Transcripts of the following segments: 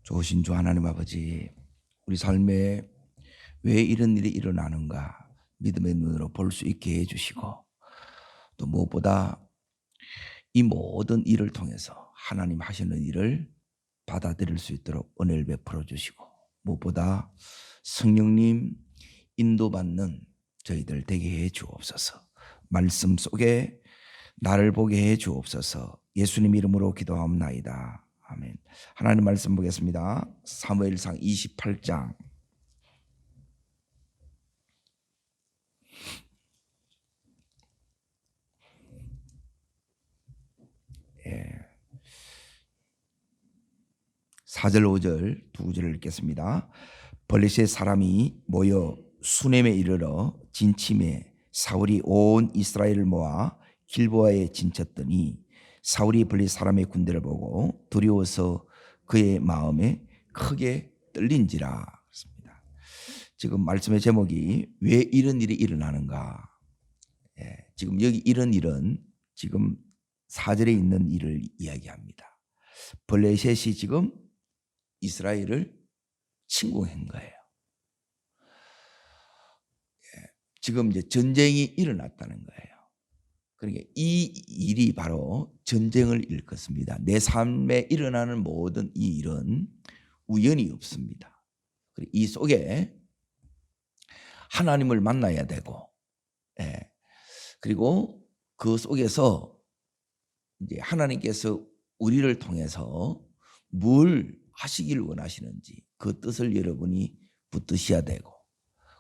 좋으신 주 하나님 아버지, 우리 삶에 왜 이런 일이 일어나는가 믿음의 눈으로 볼 수 있게 해주시고, 또 무엇보다 이 모든 일을 통해서 하나님 하시는 일을 받아들일 수 있도록 은혜를 베풀어 주시고, 무엇보다 성령님 인도받는 저희들 되게 해 주옵소서. 말씀 속에 나를 보게 해 주옵소서. 예수님 이름으로 기도하옵나이다. 아멘. 하나님 말씀 보겠습니다. 사무엘상 28장. 예. 4절 5절 두 구절을 읽겠습니다. 블레셋 사람이 모여 수넴에 이르러 진침에 사울이 온 이스라엘을 모아 길보아에 진쳤더니 사울이 블레셋 사람의 군대를 보고 두려워서 그의 마음에 크게 떨린지라. 그렇습니다. 지금 말씀의 제목이 왜 이런 일이 일어나는가. 지금 여기 이런 일은 지금 4절에 있는 일을 이야기합니다. 블레셋이 지금 이스라엘을 침공한 거예요. 지금 이제 전쟁이 일어났다는 거예요. 그러니까 이 일이 바로 전쟁을 일컫습니다. 내 삶에 일어나는 모든 이 일은 우연이 없습니다. 이 속에 하나님을 만나야 되고, 그리고 그 속에서 이제 하나님께서 우리를 통해서 뭘 하시기를 원하시는지 그 뜻을 여러분이 붙드셔야 되고,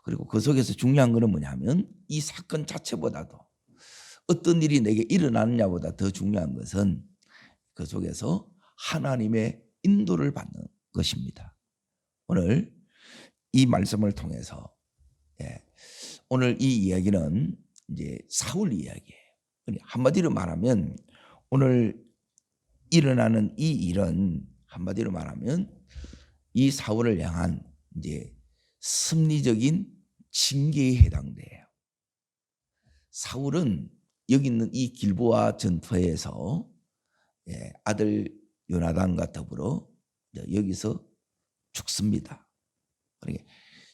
그리고 그 속에서 중요한 것은 뭐냐면 이 사건 자체보다도 어떤 일이 내게 일어나느냐보다 더 중요한 것은 그 속에서 하나님의 인도를 받는 것입니다. 오늘 이 말씀을 통해서 오늘 이 이야기는 이제 사울 이야기예요. 한마디로 말하면 오늘 일어나는 이 일은 한마디로 말하면 이 사울을 향한 이제 심리적인 징계에 해당돼요. 사울은 여기 있는 이 길보아 전투에서 아들 요나단과 더불어 여기서 죽습니다. 그러니까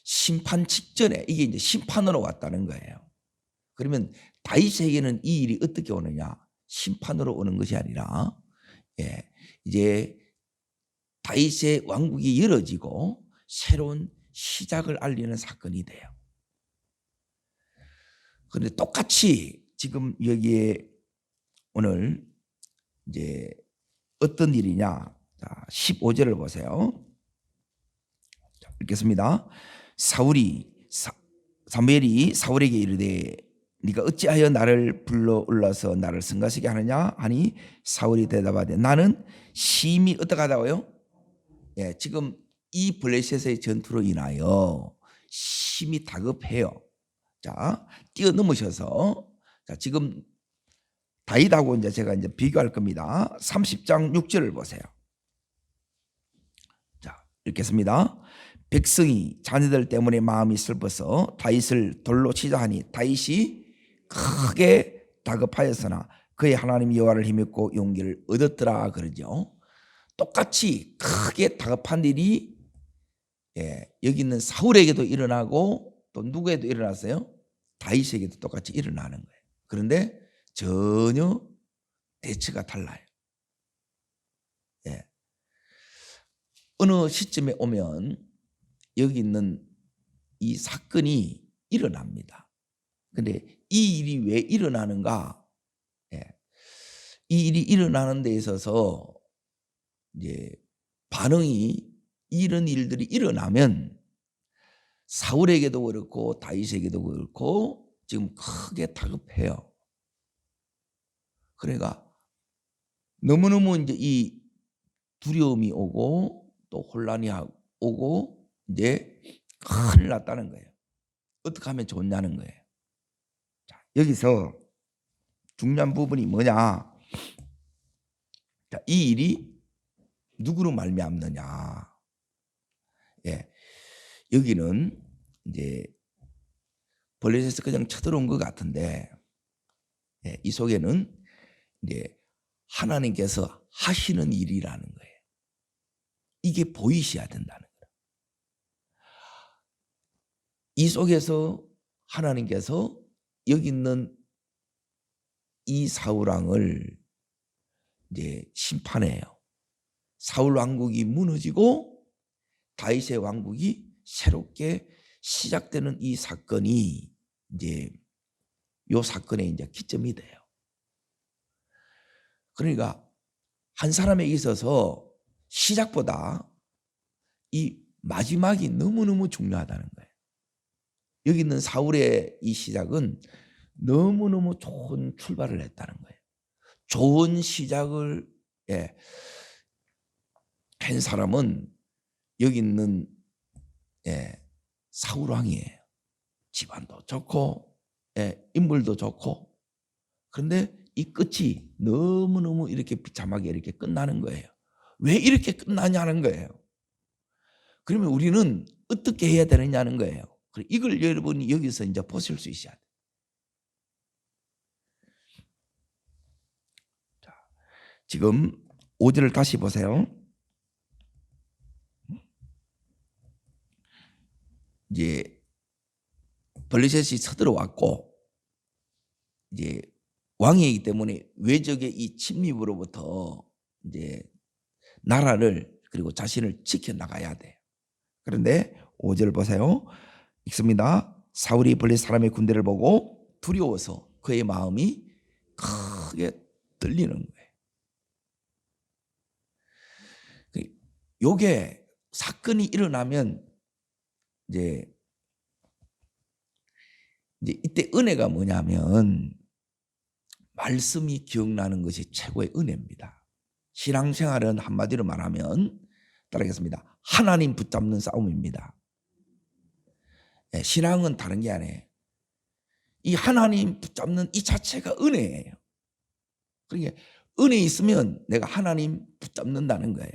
심판 직전에 이게 이제 심판으로 왔다는 거예요. 그러면 다윗에게는 이 일이 어떻게 오느냐? 심판으로 오는 것이 아니라 이제 다윗의 왕국이 열어지고 새로운 시작을 알리는 사건이 돼요. 그런데 똑같이 지금 여기에 오늘 이제 어떤 일이냐? 자, 15절을 보세요. 자, 읽겠습니다. 사무엘이 사울에게 이르되 네가 어찌하여 나를 불러 올라서 나를 성가시게 하느냐 하니 사울이 대답하되 나는 심히 어떡하다고요? 지금 이 블레셋의 전투로 인하여 심히 다급해요. 자, 뛰어넘으셔서 자, 지금 다윗하고 이제 제가 이제 비교할 겁니다. 30장 6절을 보세요. 자, 읽겠습니다. 백성이 자녀들 때문에 마음이 슬퍼서 다윗을 돌로 치자 하니 다윗이 크게 다급하였으나 그의 하나님 여호와를 힘입고 용기를 얻었더라 그러죠. 똑같이 크게 다급한 일이 여기 있는 사울에게도 일어나고 또 누구에도 일어났어요? 다윗에게도 똑같이 일어나는 거예요. 그런데 전혀 대처가 달라요. 어느 시점에 오면 여기 있는 이 사건이 일어납니다. 근데 이 일이 왜 일어나는가? 이 일이 일어나는 데 있어서 이제 반응이 이런 일들이 일어나면 사울에게도 그렇고 다윗에게도 그렇고 지금 크게 다급해요. 그러니까 너무너무 이제 이 두려움이 오고 또 혼란이 오고 이제 큰일 났다는 거예요. 어떻게 하면 좋냐는 거예요. 자, 여기서 중요한 부분이 뭐냐? 자, 이 일이 누구로 말미암느냐? 여기는 이제 블레셋에서 그냥 쳐들어온 것 같은데 이 속에는 이제 하나님께서 하시는 일이라는 거예요. 이게 보이셔야 된다는 거예요. 이 속에서 하나님께서 여기 있는 이 사울 왕을 이제 심판해요. 사울 왕국이 무너지고 다윗의 왕국이 새롭게 시작되는 이 사건이 이제 요 사건의 이제 기점이 돼요. 그러니까 한 사람에게 있어서 시작보다 이 마지막이 너무너무 중요하다는 거예요. 여기 있는 사울의 이 시작은 너무너무 좋은 출발을 했다는 거예요. 좋은 시작을 한 사람은 여기 있는 사울 왕이에요. 집안도 좋고 인물도 좋고, 그런데 이 끝이 너무너무 이렇게 비참하게 이렇게 끝나는 거예요. 왜 이렇게 끝나냐는 거예요. 그러면 우리는 어떻게 해야 되느냐는 거예요. 이걸 여러분이 여기서 이제 보실 수 있어야 돼요. 자, 지금 5절을 다시 보세요. 이제 블레셋이 쳐들어왔고, 이제 왕이기 때문에 외적의 이 침입으로부터 이제 나라를 그리고 자신을 지켜나가야 돼. 그런데 5절 보세요. 읽습니다. 사울이 블레셋 사람의 군대를 보고 두려워서 그의 마음이 크게 떨리는 거예요. 요게 사건이 일어나면 이제 이때 은혜가 뭐냐면 말씀이 기억나는 것이 최고의 은혜입니다. 신앙생활은 한마디로 말하면 따라하겠습니다. 하나님 붙잡는 싸움입니다. 신앙은 다른 게 아니에요. 이 하나님 붙잡는 이 자체가 은혜예요. 그러니까 은혜 있으면 내가 하나님 붙잡는다는 거예요.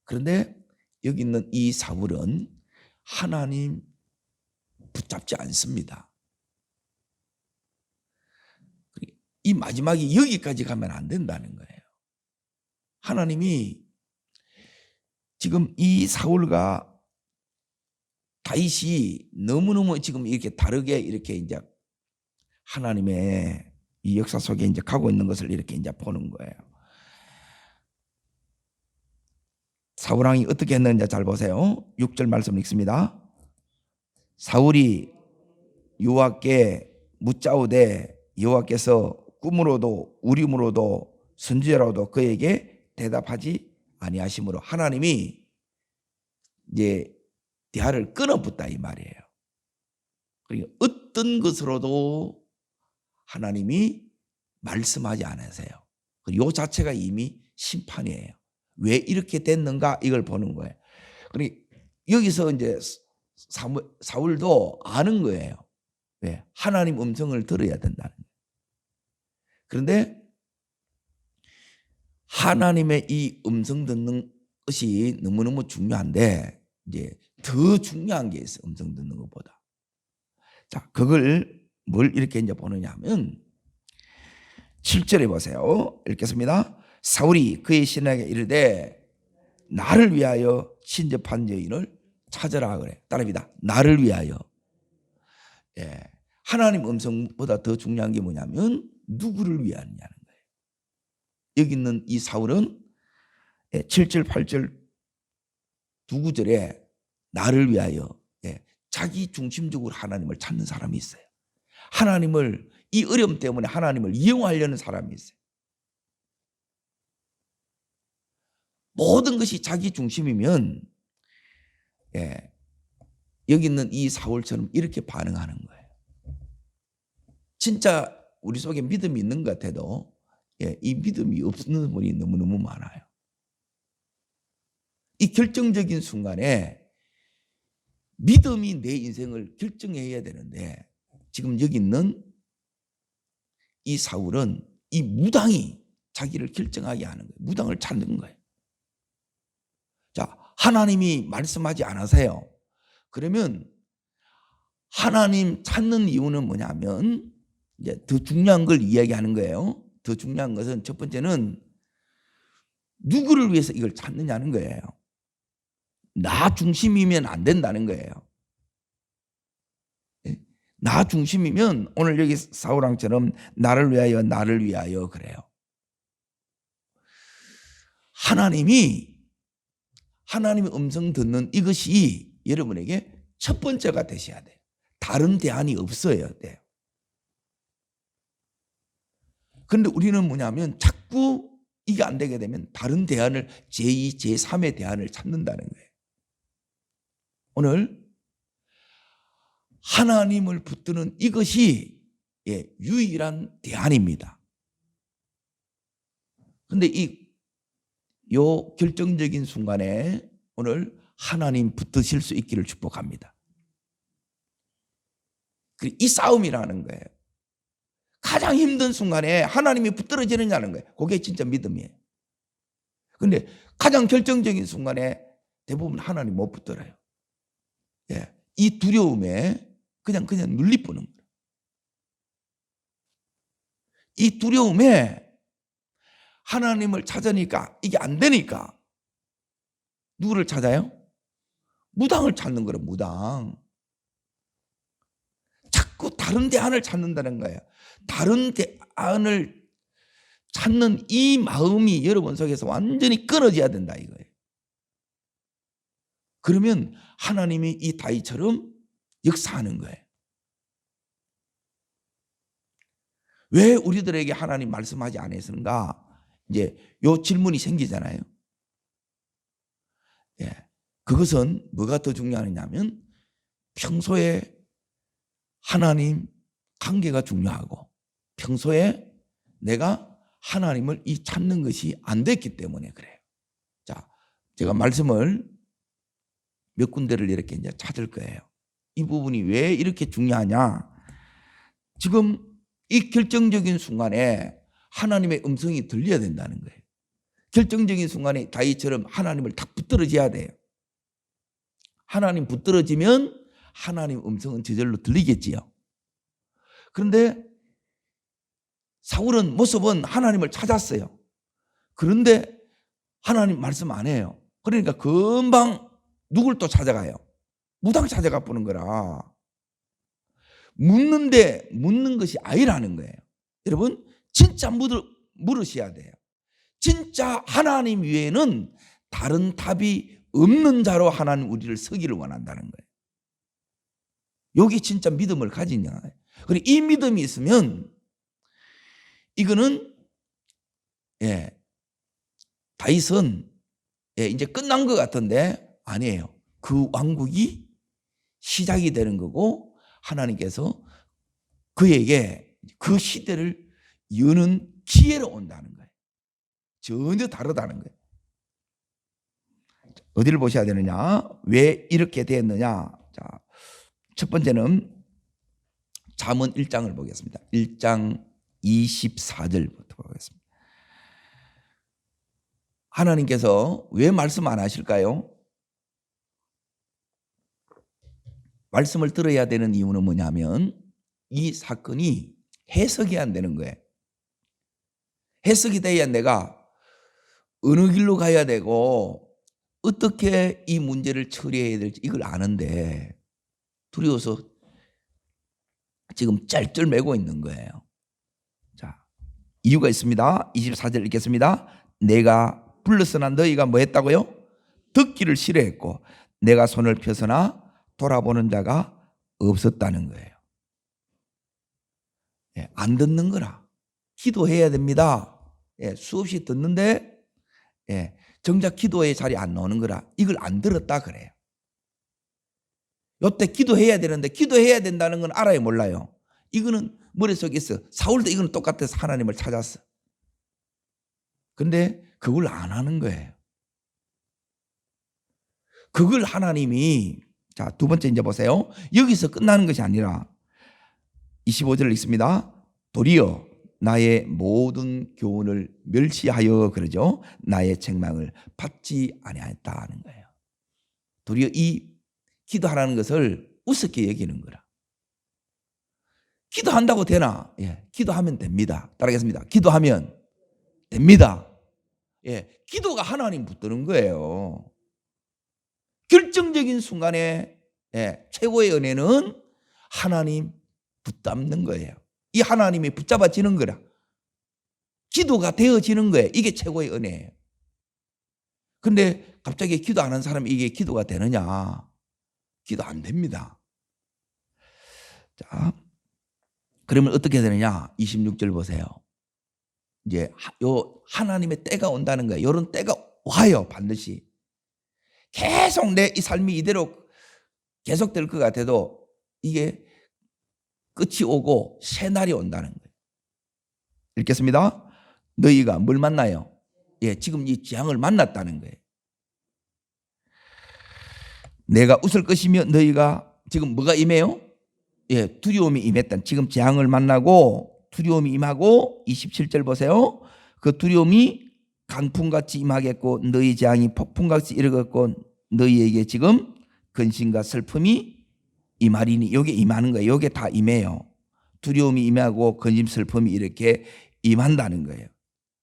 그런데 여기 있는 이 사울은 하나님 붙잡지 않습니다. 이 마지막이 여기까지 가면 안 된다는 거예요. 하나님이 지금 이 사울과 다윗이 너무너무 지금 이렇게 다르게 이렇게 이제 하나님의 이 역사 속에 이제 가고 있는 것을 이렇게 이제 보는 거예요. 사울 왕이 어떻게 했는지 잘 보세요. 6절 말씀 읽습니다. 사울이 여호와께 묻자오되 여호와께서 꿈으로도 우림으로도 선지자로도 그에게 대답하지 아니하심으로 하나님이 이제 대화를 끊어붙다 이 말이에요. 그러니까 어떤 것으로도 하나님이 말씀하지 않으세요. 이 자체가 이미 심판이에요. 왜 이렇게 됐는가 이걸 보는 거예요. 그러니까 여기서 이제 사울도 아는 거예요. 왜? 하나님 음성을 들어야 된다는 거예요. 그런데 하나님의 이 음성 듣는 것이 너무너무 중요한데 이제 더 중요한 게 있어요. 음성 듣는 것보다. 자, 그걸 뭘 이렇게 이제 보느냐 하면 7절에 보세요. 읽겠습니다. 사울이 그의 신하에게 이르되 나를 위하여 신접한 여인을 찾으라 그래. 따라합니다. 나를 위하여. 하나님 음성보다 더 중요한 게 뭐냐면 누구를 위하느냐는 거예요. 여기 있는 이 사울은 7절, 8절 두 구절에 나를 위하여 자기 중심적으로 하나님을 찾는 사람이 있어요. 하나님을 이 어려움 때문에 하나님을 이용하려는 사람이 있어요. 모든 것이 자기 중심이면 여기 있는 이 사울처럼 이렇게 반응하는 거예요. 진짜 우리 속에 믿음이 있는 것 같아도 이 믿음이 없는 분이 너무너무 많아요. 이 결정적인 순간에 믿음이 내 인생을 결정해야 되는데 지금 여기 있는 이 사울은 이 무당이 자기를 결정하게 하는 거예요. 무당을 찾는 거예요. 자, 하나님이 말씀하지 않으세요. 그러면 하나님 찾는 이유는 뭐냐면 이제 더 중요한 걸 이야기하는 거예요. 더 중요한 것은 첫 번째는 누구를 위해서 이걸 찾느냐는 거예요. 나 중심이면 안 된다는 거예요. 나 중심이면 오늘 여기 사울왕처럼 나를 위하여 그래요. 하나님의 음성 듣는 이것이 여러분에게 첫 번째가 되셔야 돼요. 다른 대안이 없어야 돼요. 그런데 우리는 뭐냐면 자꾸 이게 안 되게 되면 다른 대안을 제2, 제3의 대안을 찾는다는 거예요. 오늘 하나님을 붙드는 이것이 유일한 대안입니다. 그런데 요 결정적인 순간에 오늘 하나님 붙드실 수 있기를 축복합니다. 이 싸움이라는 거예요. 가장 힘든 순간에 하나님이 붙들어지느냐는 거예요. 그게 진짜 믿음이에요. 그런데 가장 결정적인 순간에 대부분 하나님 못 붙들어요. 이 두려움에 그냥 눌리뿌는 거예요. 이 두려움에 하나님을 찾으니까 이게 안 되니까 누구를 찾아요? 무당을 찾는 거예요. 무당. 자꾸 다른 대안을 찾는다는 거예요. 다른 대안을 찾는 이 마음이 여러분 속에서 완전히 끊어져야 된다 이거예요. 그러면 하나님이 이 다윗처럼 역사하는 거예요. 왜 우리들에게 하나님 말씀하지 않으시는가? 이제 요 질문이 생기잖아요. 그것은 뭐가 더 중요하냐면 평소에 하나님 관계가 중요하고 평소에 내가 하나님을 찾는 것이 안 됐기 때문에 그래요. 자, 제가 말씀을 몇 군데를 이렇게 이제 찾을 거예요. 이 부분이 왜 이렇게 중요하냐? 지금 이 결정적인 순간에 하나님의 음성이 들려야 된다는 거예요. 결정적인 순간에 다윗처럼 하나님을 딱 붙들어져야 돼요. 하나님 붙들어지면 하나님 음성은 저절로 들리겠지요. 그런데 사울은 모습은 하나님을 찾았어요. 그런데 하나님 말씀 안 해요. 그러니까 금방 누굴 또 찾아가요? 무당 찾아가 보는 거라. 묻는 것이 아니라는 거예요. 여러분 진짜 물으셔야 돼요. 진짜 하나님 외에는 다른 답이 없는 자로 하나님 우리를 서기를 원한다는 거예요. 여기 진짜 믿음을 가지냐. 그리고 이 믿음이 있으면 이거는 다윗은 이제 끝난 것 같은데 아니에요. 그 왕국이 시작이 되는 거고 하나님께서 그에게 그 시대를 여는 기회로 온다는 거예요. 전혀 다르다는 거예요. 어디를 보셔야 되느냐? 왜 이렇게 됐느냐? 자, 첫 번째는 잠언 1장을 보겠습니다. 1장 24절부터 보겠습니다. 하나님께서 왜 말씀 안 하실까요? 말씀을 들어야 되는 이유는 뭐냐면 이 사건이 해석이 안 되는 거예요. 해석이 돼야 내가 어느 길로 가야 되고 어떻게 이 문제를 처리해야 될지 이걸 아는데 두려워서 지금 짤쩔매고 있는 거예요. 자, 이유가 있습니다. 24절 읽겠습니다. 내가 불렀으나 너희가 뭐 했다고요? 듣기를 싫어했고 내가 손을 펴서나 돌아보는 자가 없었다는 거예요. 안 듣는 거라. 기도해야 됩니다. 수없이 듣는데 정작 기도의 자리에 안 나오는 거라. 이걸 안 들었다 그래요. 요때 기도해야 되는데 기도해야 된다는 건 알아요 몰라요? 이거는 머릿속에 있어. 사울도 이거는 똑같아서 하나님을 찾았어. 근데 그걸 안 하는 거예요. 그걸 하나님이 자, 두 번째 이제 보세요. 여기서 끝나는 것이 아니라 25절을 읽습니다. 도리어 나의 모든 교훈을 멸시하여 그러죠. 나의 책망을 받지 아니하였다는 거예요. 도리어 이 기도하라는 것을 우습게 여기는 거라. 기도한다고 되나? 기도하면 됩니다. 따라하겠습니다. 기도하면 됩니다. 기도가 하나님 붙드는 거예요. 결정적인 순간에 최고의 은혜는 하나님 붙잡는 거예요. 이 하나님이 붙잡아지는 거라. 기도가 되어지는 거예요. 이게 최고의 은혜예요. 근데 갑자기 기도 안 하는 사람이 이게 기도가 되느냐? 기도 안 됩니다. 자, 그러면 어떻게 되느냐? 26절 보세요. 이제 요 하나님의 때가 온다는 거예요. 이런 때가 와요, 반드시. 계속 내 이 삶이 이대로 계속될 것 같아도 이게 끝이 오고 새 날이 온다는 거예요. 읽겠습니다. 너희가 뭘 만나요? 지금 이 재앙을 만났다는 거예요. 내가 웃을 것이며 너희가 지금 뭐가 임해요? 두려움이 임했다. 지금 재앙을 만나고 두려움이 임하고 27절 보세요. 그 두려움이 강풍같이 임하겠고 너희 재앙이 폭풍같이 이르겠고 너희에게 지금 근심과 슬픔이 임하리니. 요게 임하는 거예요. 요게 다 임해요. 두려움이 임하고 근심 슬픔이 이렇게 임한다는 거예요.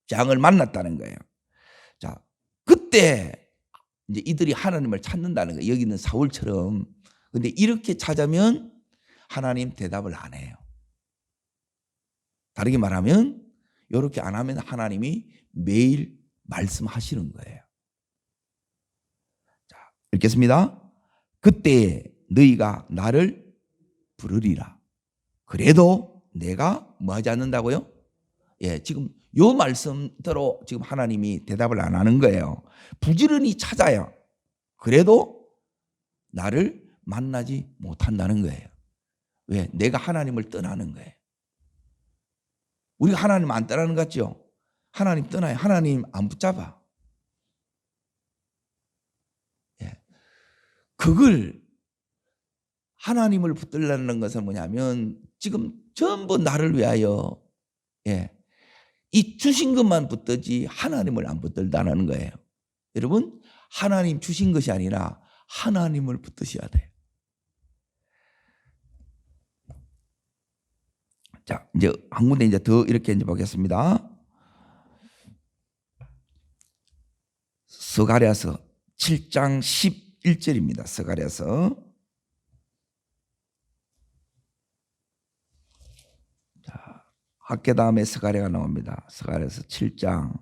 재앙을 만났다는 거예요. 자, 그때 이제 이들이 하나님을 찾는다는 거예요. 여기 있는 사울처럼. 근데 이렇게 찾으면 하나님 대답을 안 해요. 다르게 말하면 이렇게 안 하면 하나님이 매일 말씀하시는 거예요. 자, 읽겠습니다. 그때 너희가 나를 부르리라. 그래도 내가 뭐 하지 않는다고요? 지금 요 말씀대로 지금 하나님이 대답을 안 하는 거예요. 부지런히 찾아요. 그래도 나를 만나지 못한다는 거예요. 왜? 내가 하나님을 떠나는 거예요. 우리가 하나님 안 떠나는 것 같죠? 하나님 떠나요. 하나님 안 붙잡아. 그걸 하나님을 붙들라는 것은 뭐냐면 지금 전부 나를 위하여 이 주신 것만 붙들지 하나님을 안 붙들다는 거예요. 여러분, 하나님 주신 것이 아니라 하나님을 붙드셔야 돼요. 자, 이제 한 군데 이제 더 이렇게 이제 보겠습니다. 스가랴서 7장 11절입니다. 스가랴서. 자, 학계 다음에 스가랴가 나옵니다. 스가랴서 7장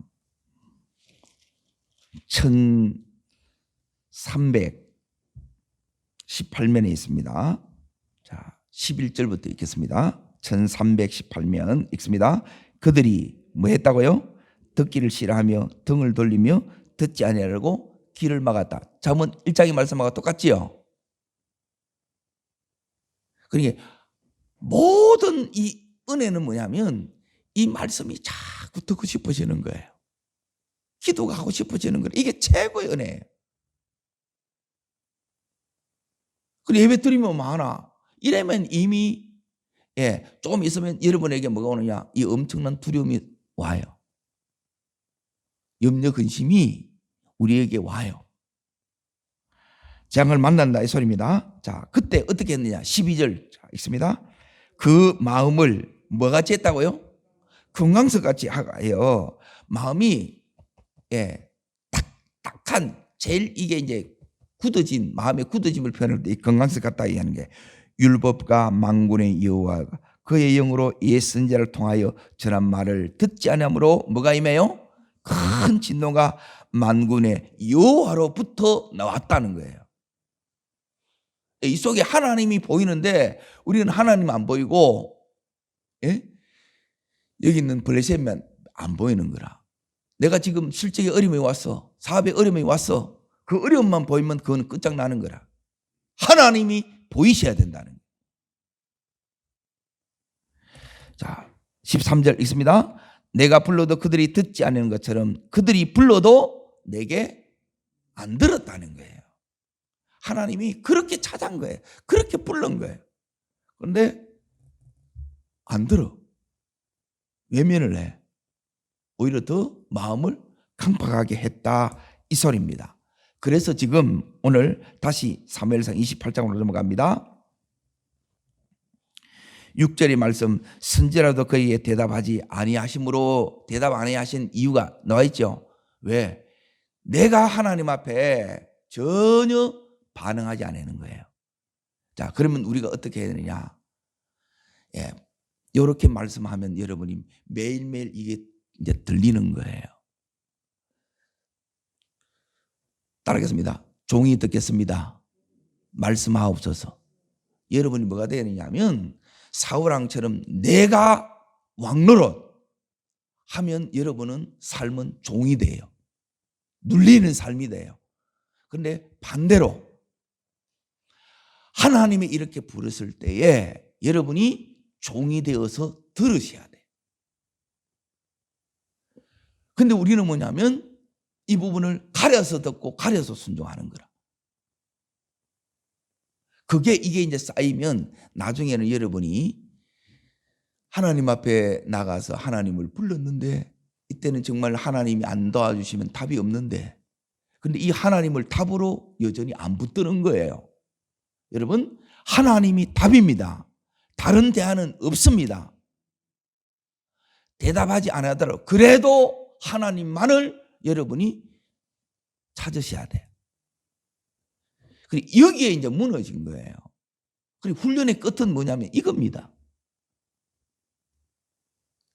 1318면에 있습니다. 자, 11절부터 읽겠습니다. 1318면 읽습니다. 그들이 뭐 했다고요? 듣기를 싫어하며 등을 돌리며 듣지 아니하려고 귀를 막았다. 잠언 1장의 말씀하고 똑같지요? 그러니까 모든 이 은혜는 뭐냐면 이 말씀이 자꾸 듣고 싶어지는 거예요. 기도가 하고 싶어지는 거예요. 이게 최고의 은혜예요. 그리고 예배 드리면 많아. 이러면 이미 조금 있으면 여러분에게 뭐가 오느냐? 이 엄청난 두려움이 와요. 염려 근심이 우리에게 와요. 재앙을 만난다 이 소리입니다. 자, 그때 어떻게 했느냐? 12절 읽습니다. 그 마음을 뭐같이 했다고요? 금강석같이 하여 마음이 딱딱한 제일 이게 이제 굳어진 마음의 굳어짐을 표현할 때 이 금강석 같다 하는 게 율법과 만군의 여호와가 그의 영으로 옛 선지자를 통하여 전한 말을 듣지 않으므로 뭐가 임해요? 큰 진노가 만군의 여호와로부터 나왔다는 거예요. 이 속에 하나님이 보이는데 우리는 하나님 안 보이고 여기 있는 블레셋만 안 보이는 거라. 내가 지금 실적에 어려움이 왔어. 사업에 어려움이 왔어. 그 어려움만 보이면 그건 끝장나는 거라. 하나님이 보이셔야 된다는 거예요. 자, 13절 읽습니다. 내가 불러도 그들이 듣지 않는 것처럼 그들이 불러도 내게 안 들었다는 거예요. 하나님이 그렇게 찾은 거예요. 그렇게 부른 거예요. 그런데 안 들어. 외면을 해. 오히려 더 마음을 강팍하게 했다 이 소리입니다. 그래서 지금 오늘 다시 사무엘상 28장으로 넘어갑니다. 6절의 말씀, 선지라도 그에게 대답하지 아니하심으로 대답 아니하신 이유가 나와 있죠. 왜? 내가 하나님 앞에 전혀 반응하지 않는 거예요. 자, 그러면 우리가 어떻게 해야 되느냐? 예, 이렇게 말씀하면 여러분이 매일매일 이게 이제 들리는 거예요. 따르겠습니다. 종이 듣겠습니다. 말씀하옵소서. 여러분이 뭐가 되느냐면 사울왕처럼 내가 왕노릇 하면 여러분은 삶은 종이 돼요. 눌리는 삶이 돼요. 그런데 반대로 하나님이 이렇게 부르실 때에 여러분이 종이 되어서 들으셔야 돼요. 근데 우리는 뭐냐면 이 부분을 가려서 듣고 가려서 순종하는 거라. 이게 이제 쌓이면 나중에는 여러분이 하나님 앞에 나가서 하나님을 불렀는데 이때는 정말 하나님이 안 도와주시면 답이 없는데 근데 이 하나님을 답으로 여전히 안 붙드는 거예요. 여러분, 하나님이 답입니다. 다른 대안은 없습니다. 대답하지 않아도 그래도 하나님만을 여러분이 찾으셔야 돼요. 그리고 여기에 이제 무너진 거예요. 그리고 훈련의 끝은 뭐냐면 이겁니다.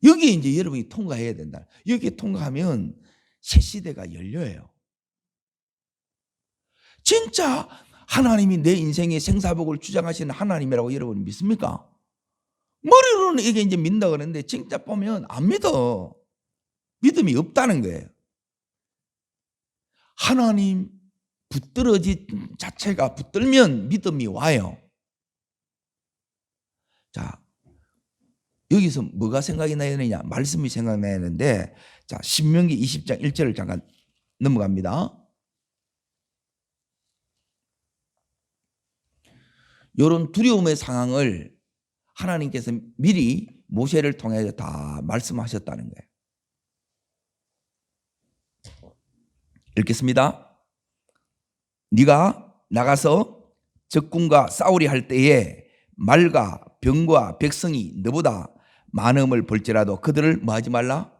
여기에 이제 여러분이 통과해야 된다. 여기에 통과하면 새 시대가 열려요. 진짜 하나님이 내 인생의 생사복을 주장하시는 하나님이라고 여러분 믿습니까? 머리로는 이게 이제 믿는다 그러는데 진짜 보면 안 믿어. 믿음이 없다는 거예요. 하나님 붙들어진 자체가 붙들면 믿음이 와요. 자, 여기서 뭐가 생각이 나야 되느냐? 말씀이 생각나야 하는데, 자, 신명기 20장 1절을 잠깐 넘어갑니다. 이런 두려움의 상황을 하나님께서 미리 모세를 통해서 다 말씀하셨다는 거예요. 읽겠습니다. 네가 나가서 적군과 싸우리 할 때에 말과 병과 백성이 너보다 많음을 볼지라도 그들을 뭐 하지 말라?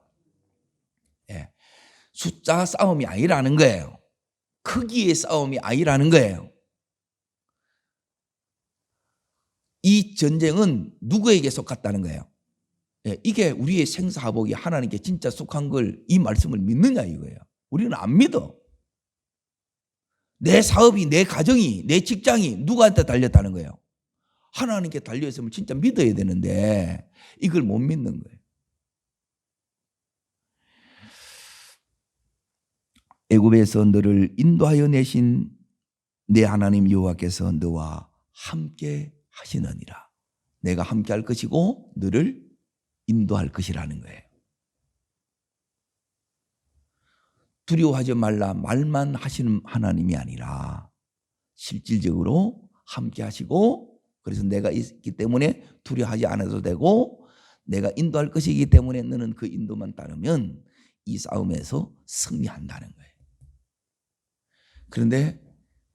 예, 숫자 싸움이 아니라는 거예요. 크기의 싸움이 아니라는 거예요. 이 전쟁은 누구에게 속았다는 거예요? 예, 이게 우리의 생사화복이 하나님께 진짜 속한 걸 이 말씀을 믿느냐 이거예요. 우리는 안 믿어. 내 사업이, 내 가정이, 내 직장이 누구한테 달렸다는 거예요? 하나님께 달려있으면 진짜 믿어야 되는데 이걸 못 믿는 거예요. 애굽에서 너를 인도하여 내신 내 하나님 여호와께서 너와 함께 하시느니라. 내가 함께 할 것이고 너를 인도할 것이라는 거예요. 두려워하지 말라 말만 하시는 하나님이 아니라 실질적으로 함께 하시고 그래서 내가 있기 때문에 두려워하지 않아도 되고 내가 인도할 것이기 때문에 너는 그 인도만 따르면 이 싸움에서 승리한다는 거예요. 그런데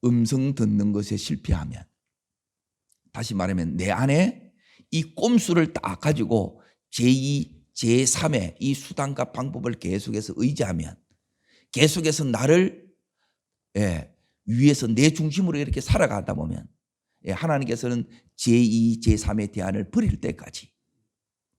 음성 듣는 것에 실패하면 다시 말하면 내 안에 이 꼼수를 딱 가지고 제2, 제3의 이 수단과 방법을 계속해서 의지하면 계속해서 나를 위에서 내 중심으로 이렇게 살아가다 보면 하나님께서는 제2, 제3의 대안을 버릴 때까지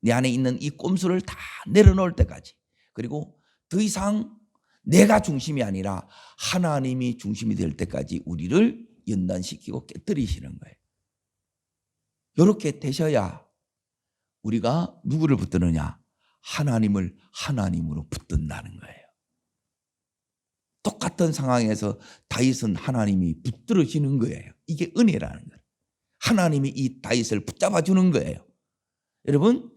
내 안에 있는 이 꼼수를 다 내려놓을 때까지 그리고 더 이상 내가 중심이 아니라 하나님이 중심이 될 때까지 우리를 연단시키고 깨뜨리시는 거예요. 이렇게 되셔야 우리가 누구를 붙드느냐? 하나님을 하나님으로 붙든다는 거예요. 똑같은 상황에서 다윗은 하나님이 붙들어지는 거예요. 이게 은혜라는 거예요. 하나님이 이 다윗을 붙잡아 주는 거예요. 여러분,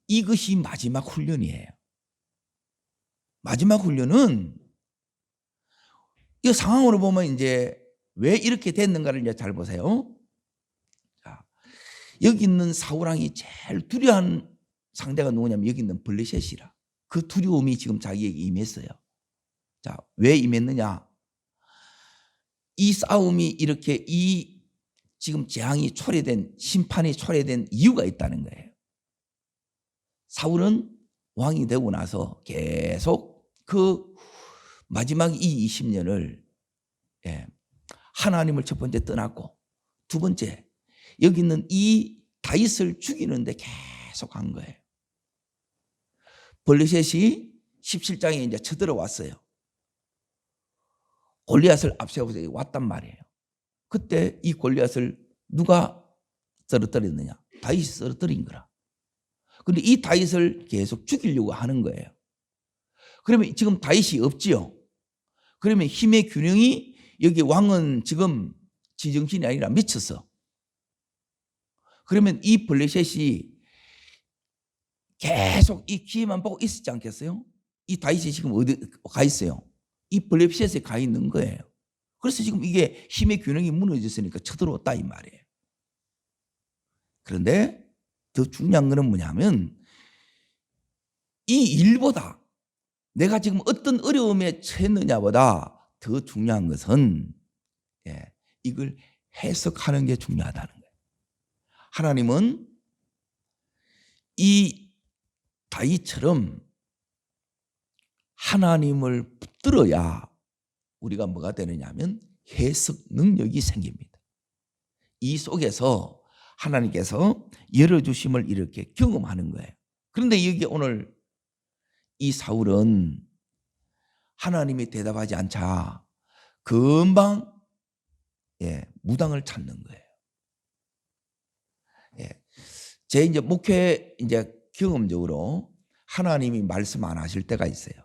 이것이 마지막 훈련이에요. 마지막 훈련은 이 상황으로 보면 이제 왜 이렇게 됐는가를 이제 잘 보세요. 자, 여기 있는 사울왕이 제일 두려워한 상대가 누구냐면 여기 있는 블레셋이라. 그 두려움이 지금 자기에게 임했어요. 자, 왜 임했느냐? 이 싸움이 이렇게 이 지금 재앙이 초래된 심판이 초래된 이유가 있다는 거예요. 사울은 왕이 되고 나서 계속 그 마지막 이 20년을 하나님을 첫 번째 떠났고, 두 번째 여기 있는 이 다윗을 죽이는데 계속 한 거예요. 블레셋이 17장에 이제 쳐들어왔어요. 골리앗을 앞세워서 왔단 말이에요. 그때 이 골리앗을 누가 쓰러뜨렸느냐? 다윗이 쓰러뜨린 거라. 근데 이 다윗을 계속 죽이려고 하는 거예요. 그러면 지금 다윗이 없지요. 그러면 힘의 균형이, 여기 왕은 지금 지정신이 아니라 미쳤어. 그러면 이 블레셋이 계속 이 기회만 보고 있었지 않겠어요? 이 다윗이 지금 어디 가 있어요? 이 블레셋에 가 있는 거예요. 그래서 지금 이게 힘의 균형이 무너졌으니까 쳐들어왔다 이 말이에요. 그런데 더 중요한 거는 뭐냐면, 이 일보다 내가 지금 어떤 어려움에 처했느냐보다 더 중요한 것은 이걸 해석하는 게 중요하다는 거예요. 하나님은 이 다윗처럼 하나님을 붙들어야 우리가 뭐가 되느냐 하면 해석 능력이 생깁니다. 이 속에서 하나님께서 열어주심을 이렇게 경험하는 거예요. 그런데 여기 오늘 이 사울은 하나님이 대답하지 않자 금방 무당을 찾는 거예요. 제 이제 목회 이제 경험적으로 하나님이 말씀 안 하실 때가 있어요.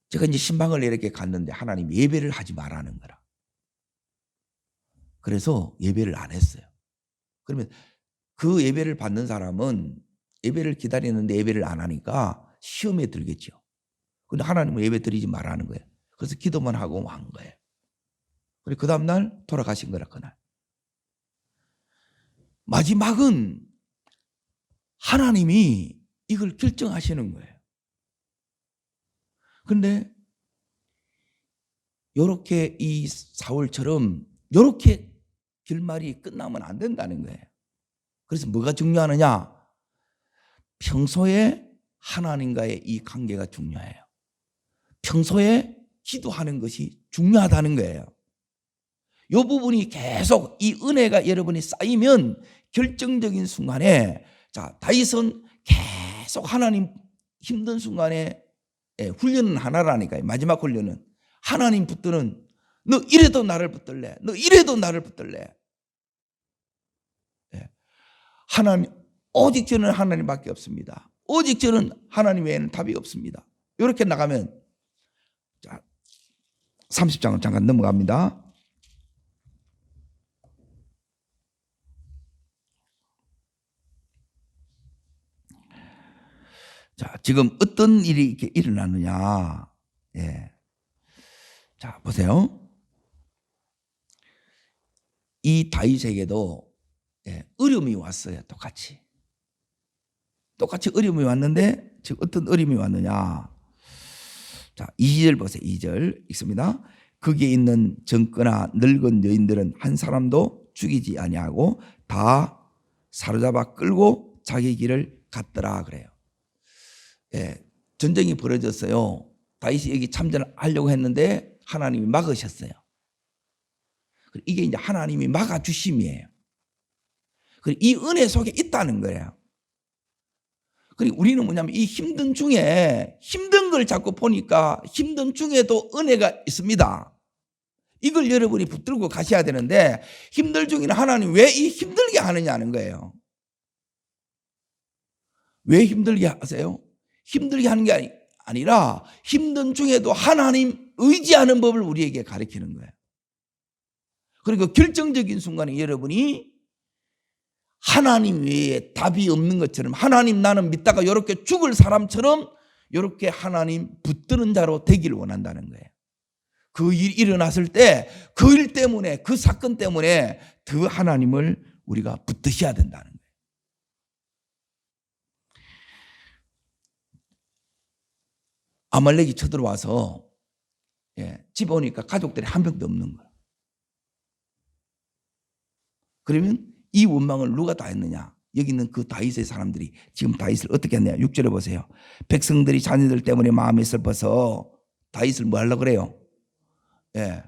제가 이제 신방을 이렇게 갔는데 하나님 예배를 하지 말라는 거라. 그래서 예배를 안 했어요. 그러면 그 예배를 받는 사람은 예배를 기다리는데 예배를 안 하니까 시험에 들겠죠. 근데 하나님은 예배 드리지 말라는 거예요. 그래서 기도만 하고 한 거예요. 그리고 그 다음날 돌아가신 거라, 그날. 마지막은 하나님이 이걸 결정하시는 거예요. 그런데 요렇게 이 사울처럼 요렇게 결말이 끝나면 안 된다는 거예요. 그래서 뭐가 중요하느냐? 평소에 하나님과의 이 관계가 중요해요. 평소에 기도하는 것이 중요하다는 거예요. 이 부분이 계속 이 은혜가 여러분이 쌓이면 결정적인 순간에, 자, 다윗은 계속 하나님 힘든 순간에 훈련은 하나라니까요. 마지막 훈련은 하나님 붙드는, 너 이래도 나를 붙들래, 너 이래도 나를 붙들래. 하나님, 오직 저는 하나님밖에 없습니다. 오직 저는 하나님 외에는 답이 없습니다. 이렇게 나가면, 자, 30장을 잠깐 넘어갑니다. 자, 지금 어떤 일이 이렇게 일어나느냐. 자, 보세요. 이 다윗에게도 어려움이 왔어요. 똑같이 어려움이 왔는데, 지금 어떤 어려움이 왔느냐. 자, 2절 보세요. 2절 읽습니다. 거기에 있는 젊거나 늙은 여인들은 한 사람도 죽이지 아니하고 다 사로잡아 끌고 자기 길을 갔더라 그래요. 전쟁이 벌어졌어요. 다윗이 여기 참전하려고 했는데 하나님이 막으셨어요. 이게 이제 하나님이 막아주심이에요. 그리고 이 은혜 속에 있다는 거예요. 그리고 우리는 뭐냐면 이 힘든 중에, 힘든 걸 자꾸 보니까 힘든 중에도 은혜가 있습니다. 이걸 여러분이 붙들고 가셔야 되는데, 힘들 중에는 하나님 왜 이 힘들게 하느냐는 거예요. 왜 힘들게 하세요? 힘들게 하는 게 아니라 힘든 중에도 하나님 의지하는 법을 우리에게 가르치는 거예요. 그리고 결정적인 순간에 여러분이 하나님 외에 답이 없는 것처럼, 하나님 나는 믿다가 이렇게 죽을 사람처럼 이렇게 하나님 붙드는 자로 되기를 원한다는 거예요. 그 일이 일어났을 때 그 일 때문에, 그 사건 때문에 더 하나님을 우리가 붙드셔야 된다는 거예요. 아말렉이 쳐들어와서 집에 오니까 가족들이 한 명도 없는 거예요. 그러면 이 원망을 누가 다 했느냐? 여기 있는 그 다윗의 사람들이 지금 다윗을 어떻게 했냐? 6절에 보세요. 백성들이 자녀들 때문에 마음이 슬퍼서 다윗을 뭐 하려고 그래요? 예,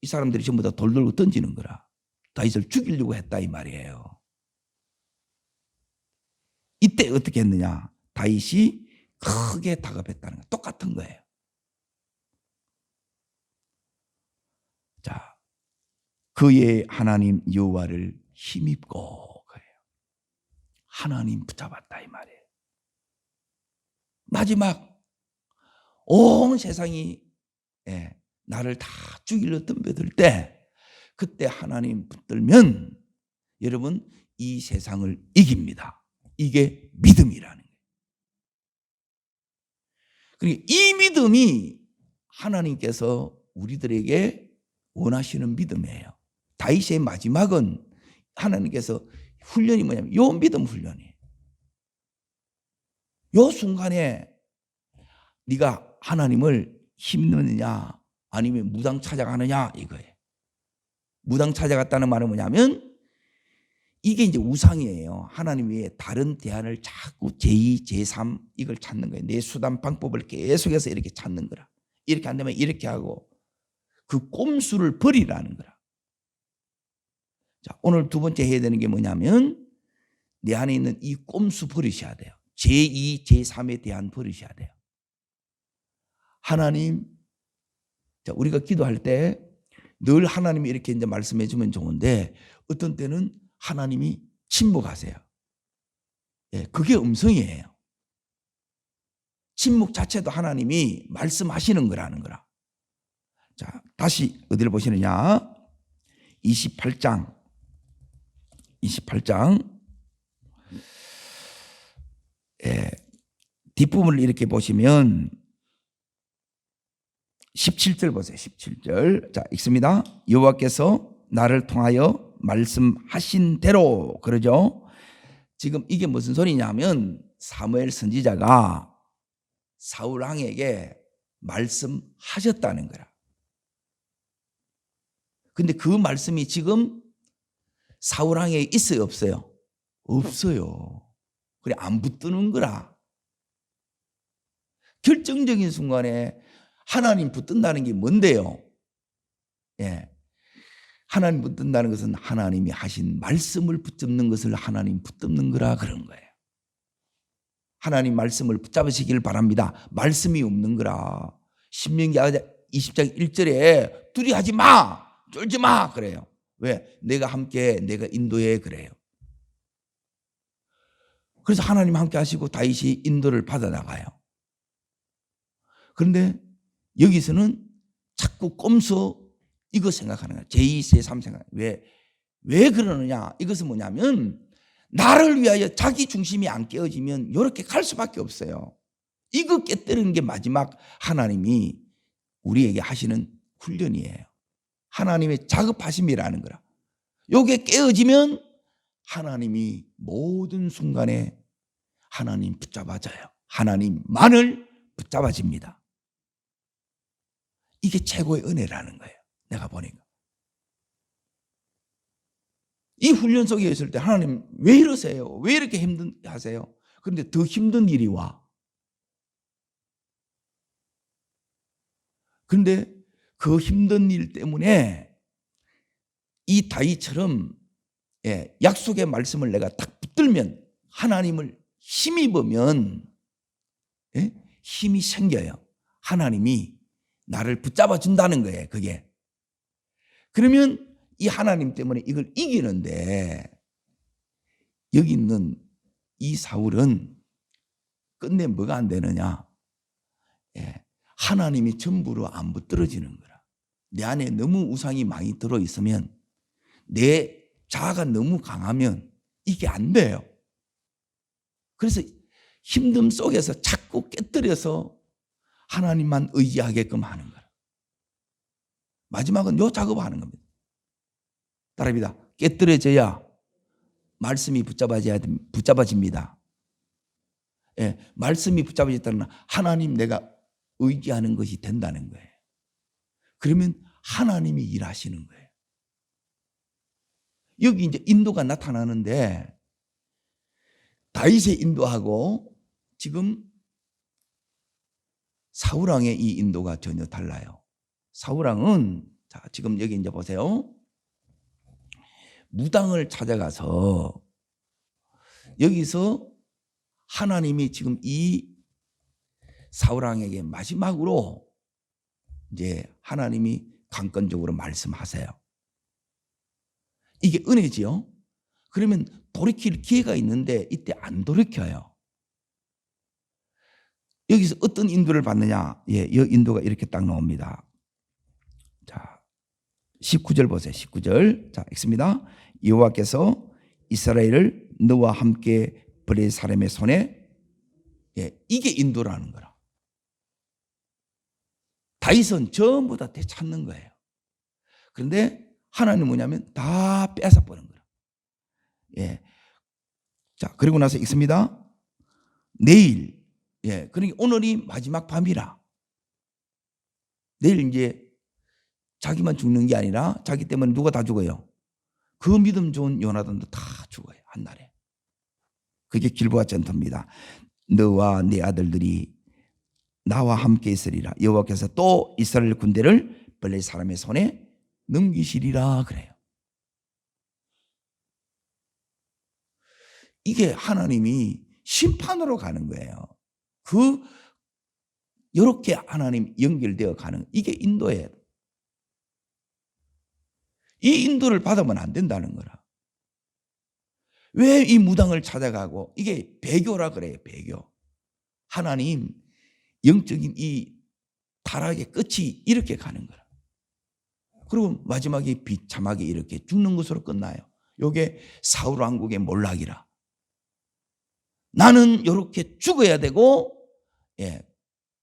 이 사람들이 전부 다 돌 들고 던지는 거라. 다윗을 죽이려고 했다 이 말이에요. 이때 어떻게 했느냐? 다윗이 크게 다급했다는 거 똑같은 거예요. 자, 그의 하나님 여호와를 힘입고 그래요. 하나님 붙잡았다 이 말이에요. 마지막 온 세상이 나를 다 죽이려 덤벼들 때 그때 하나님 붙들면 여러분 이 세상을 이깁니다. 이게 믿음이라는 거예요. 그러니까 이 믿음이 하나님께서 우리들에게 원하시는 믿음이에요. 다윗의 마지막은 하나님께서 훈련이 뭐냐면 요 믿음 훈련이에요. 요 순간에 네가 하나님을 힘느냐 아니면 무당 찾아가느냐 이거예요. 무당 찾아갔다는 말은 뭐냐면 이게 이제 우상이에요. 하나님 외에 다른 대안을 자꾸 제2, 제3 이걸 찾는 거예요. 내 수단 방법을 계속해서 이렇게 찾는 거라. 이렇게 안 되면 이렇게 하고 그 꼼수를 버리라는 거라. 자, 오늘 두 번째 해야 되는 게 뭐냐면 내 안에 있는 이 꼼수 버리셔야 돼요. 제2, 제3에 대한 버리셔야 돼요. 하나님, 자, 우리가 기도할 때 늘 하나님이 이렇게 이제 말씀해 주면 좋은데 어떤 때는 하나님이 침묵하세요. 예, 그게 음성이에요. 침묵 자체도 하나님이 말씀하시는 거라는 거라. 자, 다시 어디를 보시느냐? 28장. 뒷부분을 이렇게 보시면 17절 보세요. 17절. 자, 읽습니다. 여호와께서 나를 통하여 말씀하신 대로 그러죠. 지금 이게 무슨 소리냐면 사무엘 선지자가 사울 왕에게 말씀하셨다는 거라. 근데 그 말씀이 지금 사울 왕에게 있어요, 없어요? 없어요. 그래 안 붙드는 거라. 결정적인 순간에 하나님 붙든다는 게 뭔데요? 예. 하나님 붙든다는 것은 하나님이 하신 말씀을 붙잡는 것을 하나님 붙잡는 거라 그런 거예요. 하나님 말씀을 붙잡으시길 바랍니다. 말씀이 없는 거라. 신명기 20장 1절에 두려워하지 마, 쫄지 마 그래요. 왜? 내가 함께 내가 인도해 그래요. 그래서 하나님 함께 하시고 다윗이 인도를 받아나가요. 그런데 여기서는 자꾸 꼼수 이거 생각하는 거야. 제2, 제3 생각. 왜 그러느냐? 이것은 뭐냐면 나를 위하여 자기 중심이 안 깨어지면 이렇게 갈 수밖에 없어요. 이거 깨뜨리는 게 마지막 하나님이 우리에게 하시는 훈련이에요. 하나님의 작업하심이라는 거라. 이게 깨어지면 하나님이 모든 순간에 하나님 붙잡아져요. 하나님만을 붙잡아집니다. 이게 최고의 은혜라는 거예요. 내가 보니까. 이 훈련 속에 있을 때 하나님 왜 이러세요? 왜 이렇게 힘들하세요? 그런데 더 힘든 일이 와. 그런데 그 힘든 일 때문에 이 다윗처럼 약속의 말씀을 내가 딱 붙들면 하나님을 힘입으면 힘이 생겨요. 하나님이 나를 붙잡아 준다는 거예요. 그게. 그러면 이 하나님 때문에 이걸 이기는데 여기 있는 이 사울은 끝내 뭐가 안 되느냐? 하나님이 전부로 안 붙들어지는 거라. 내 안에 너무 우상이 많이 들어있으면 내 자아가 너무 강하면 이게 안 돼요. 그래서 힘듦 속에서 자꾸 깨뜨려서 하나님만 의지하게끔 하는 거라. 마지막은 요 작업을 하는 겁니다. 따라합니다. 깨뜨려져야 말씀이 붙잡아집니다. 말씀이 붙잡아졌다는 하나님 내가 의지하는 것이 된다는 거예요. 그러면 하나님이 일하시는 거예요. 여기 이제 인도가 나타나는데 다윗의 인도하고 지금 사울 왕의 이 인도가 전혀 달라요. 사울왕은 자, 지금 여기 이제 보세요. 무당을 찾아가서 여기서 하나님이 지금 이 사울왕에게 마지막으로 이제 하나님이 강권적으로 말씀하세요. 이게 은혜지요. 그러면 돌이킬 기회가 있는데 이때 안 돌이켜요. 여기서 어떤 인도를 받느냐? 예, 이 인도가 이렇게 딱 나옵니다. 자, 19절 보세요. 19절. 자, 읽습니다. 여호와께서 이스라엘을 너와 함께 블레셋 사람의 손에, 예, 이게 인도라는 거라. 다윗은 전부 다 되찾는 거예요. 그런데 하나님은 뭐냐면 다 뺏어버린 거라. 예. 자, 그리고 나서 읽습니다. 내일, 예, 그러니까 오늘이 마지막 밤이라. 내일 이제 자기만 죽는 게 아니라 자기 때문에 누가 다 죽어요? 그 믿음 좋은 요나단도 다 죽어요. 한날에. 그게 길보아 전투입니다. 너와 네 아들들이 나와 함께 있으리라. 여호와께서 또 이스라엘 군대를 블레셋 사람의 손에 넘기시리라 그래요. 이게 하나님이 심판으로 가는 거예요. 이렇게 하나님 연결되어 가는, 이게 인도예요. 이 인도를 받으면 안 된다는 거라. 왜 이 무당을 찾아가고, 이게 배교라 그래요. 배교. 하나님 영적인 이 타락의 끝이 이렇게 가는 거라. 그리고 마지막에 비참하게 이렇게 죽는 것으로 끝나요. 이게 사울 왕국의 몰락이라. 나는 이렇게 죽어야 되고, 예,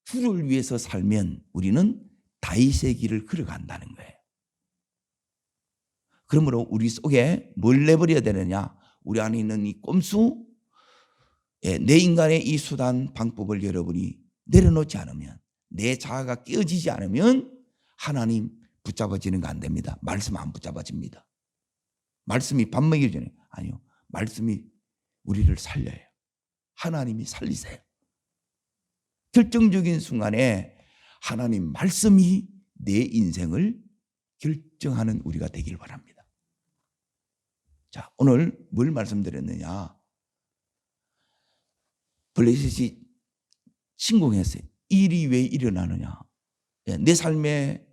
주를 위해서 살면 우리는 다윗의 길을 걸어간다는 거예요. 그러므로 우리 속에 뭘 내버려야 되느냐? 우리 안에 있는 이 꼼수, 예, 내 인간의 이 수단 방법을 여러분이 내려놓지 않으면, 내 자아가 깨어지지 않으면 하나님 붙잡아지는 거 안 됩니다. 말씀 안 붙잡아집니다. 말씀이 밥 먹여주네. 아니요. 말씀이 우리를 살려요. 하나님이 살리세요. 결정적인 순간에 하나님 말씀이 내 인생을 결정하는 우리가 되길 바랍니다. 자, 오늘 뭘 말씀드렸느냐? 블레셋이 침공했어요. 일이 왜 일어나느냐? 내 삶에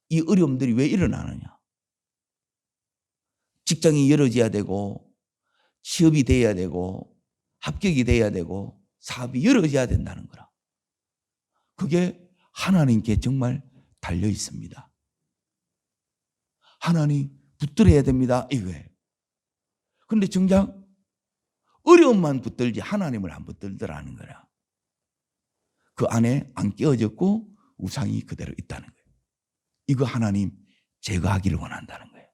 이 어려움들이 왜 일어나느냐? 직장이 열어져야 되고, 취업이 돼야 되고, 합격이 돼야 되고, 사업이 열어져야 된다는 거라. 그게 하나님께 정말 달려 있습니다. 하나님 붙들어야 됩니다. 이거예요. 그런데 정작 어려움만 붙들지 하나님을 안 붙들더라는 거라. 그 안에 안 깨어졌고 우상이 그대로 있다는 거예요. 이거 하나님 제거하기를 원한다는 거예요.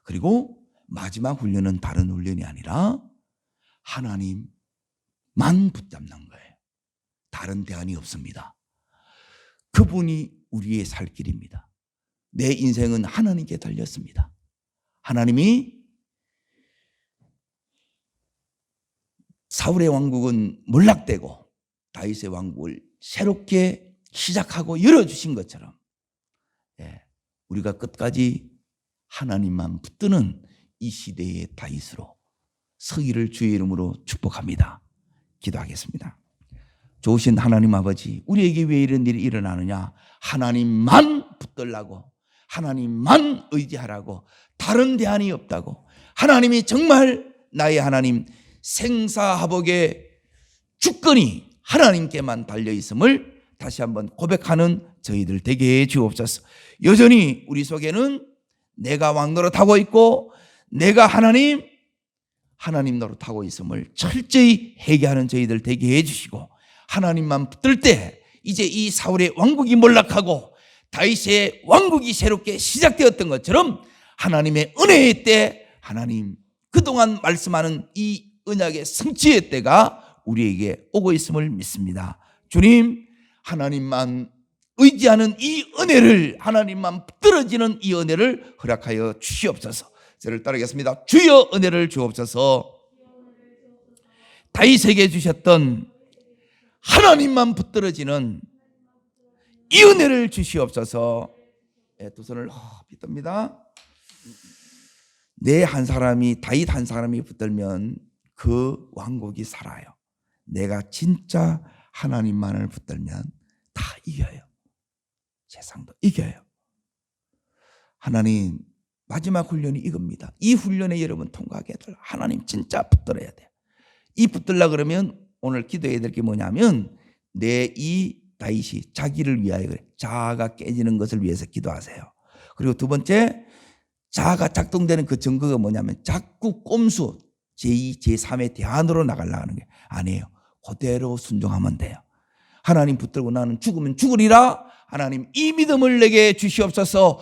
그리고 마지막 훈련은 다른 훈련이 아니라 하나님만 붙잡는 거예요. 다른 대안이 없습니다. 그분이 우리의 살 길입니다. 내 인생은 하나님께 달렸습니다. 하나님이 사울의 왕국은 몰락되고 다윗의 왕국을 새롭게 시작하고 열어주신 것처럼, 예, 우리가 끝까지 하나님만 붙드는 이 시대의 다윗으로 서기를 주의 이름으로 축복합니다. 기도하겠습니다. 좋으신 하나님 아버지, 우리에게 왜 이런 일이 일어나느냐? 하나님만 붙들라고, 하나님만 의지하라고, 다른 대안이 없다고, 하나님이 정말 나의 하나님, 생사화복의 주권이 하나님께만 달려있음을 다시 한번 고백하는 저희들 되게 해 주옵소서. 여전히 우리 속에는 내가 왕 노릇하고 있고 내가 하나님 노릇하고 있음을 철저히 회개하는 저희들 되게 해 주시고, 하나님만 붙들 때 이제 이 사울의 왕국이 몰락하고 다윗의 왕국이 새롭게 시작되었던 것처럼 하나님의 은혜의 때, 하나님 그동안 말씀하는 이 언약의 성취의 때가 우리에게 오고 있음을 믿습니다. 주님, 하나님만 의지하는 이 은혜를, 하나님만 붙들어지는 이 은혜를 허락하여 주시옵소서. 저를 따르겠습니다. 주여 은혜를 주옵소서. 다윗에게 주셨던 하나님만 붙들어지는 이 은혜를 주시옵소서. 두 손을 높이 뜹니다. 내 한 사람이 다윗 한 사람이 붙들면 그 왕국이 살아요. 내가 진짜 하나님만을 붙들면 다 이겨요. 세상도 이겨요. 하나님 마지막 훈련이 이겁니다. 이 훈련에 여러분 통과하게 해달라. 하나님 진짜 붙들어야 돼요. 이 붙들라 그러면 오늘 기도해야 될 게 뭐냐면 내 이 다윗이 자기를 위하여 자아가 깨지는 것을 위해서 기도하세요. 그리고 두 번째, 자아가 작동되는 그 증거가 뭐냐면 자꾸 꼼수 제2, 제3의 대안으로 나가려고 하는 게 아니에요. 그대로 순종하면 돼요. 하나님 붙들고 나는 죽으면 죽으리라. 하나님 이 믿음을 내게 주시옵소서.